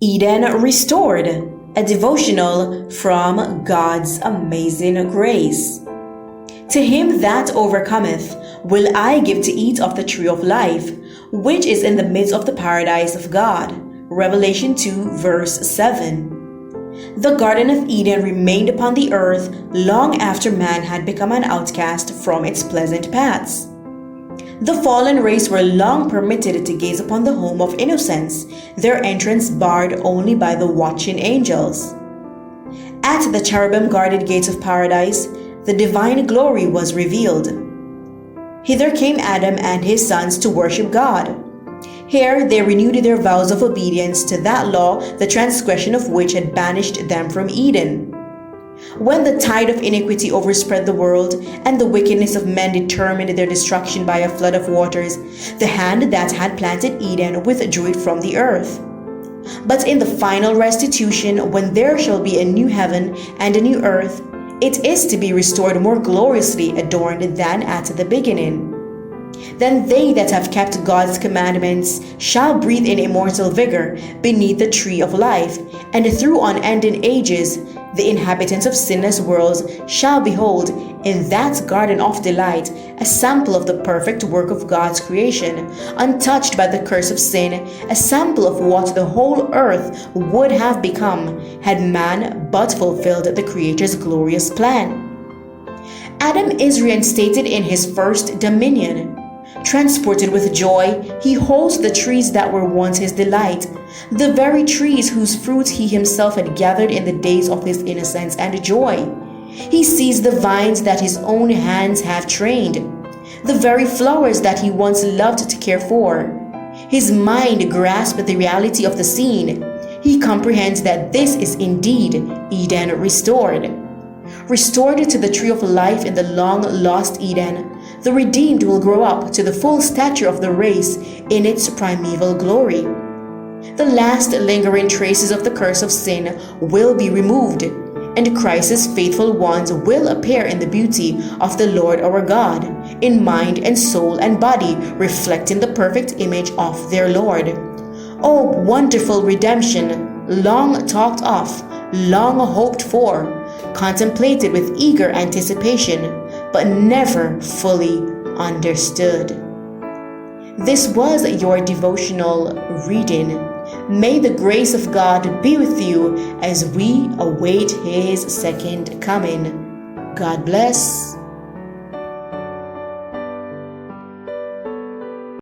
Eden Restored, a devotional from God's amazing grace. To him that overcometh will I give to eat of the tree of life, which is in the midst of the paradise of God. Revelation 2 verse 7. The Garden of Eden remained upon the earth long after man had become an outcast from its pleasant paths. The fallen race were long permitted to gaze upon the home of innocence, their entrance barred only by the watching angels. At the cherubim-guarded gates of paradise, the divine glory was revealed. Hither came Adam and his sons to worship God. Here they renewed their vows of obedience to that law, the transgression of which had banished them from Eden. When the tide of iniquity overspread the world, and the wickedness of men determined their destruction by a flood of waters, the hand that had planted Eden withdrew it from the earth. But in the final restitution, when there shall be a new heaven and a new earth, it is to be restored more gloriously adorned than at the beginning. Then they that have kept God's commandments shall breathe in immortal vigor beneath the tree of life, and through unending ages the inhabitants of sinless worlds shall behold in that garden of delight a sample of the perfect work of God's creation, untouched by the curse of sin, a sample of what the whole earth would have become had man but fulfilled the Creator's glorious plan. Adam is reinstated in his first dominion. Transported with joy, he holds the trees that were once his delight, the very trees whose fruits he himself had gathered in the days of his innocence and joy. He sees the vines that his own hands have trained, the very flowers that he once loved to care for. His mind grasps the reality of the scene. He comprehends that this is indeed Eden restored. Restored to the tree of life in the long-lost Eden, the redeemed will grow up to the full stature of the race in its primeval glory. The last lingering traces of the curse of sin will be removed, and Christ's faithful ones will appear in the beauty of the Lord our God, in mind and soul and body, reflecting the perfect image of their Lord. Oh, wonderful redemption, long talked of, long hoped for, contemplated with eager anticipation, but never fully understood. This was your devotional reading. May the grace of God be with you as we await His second coming. God bless.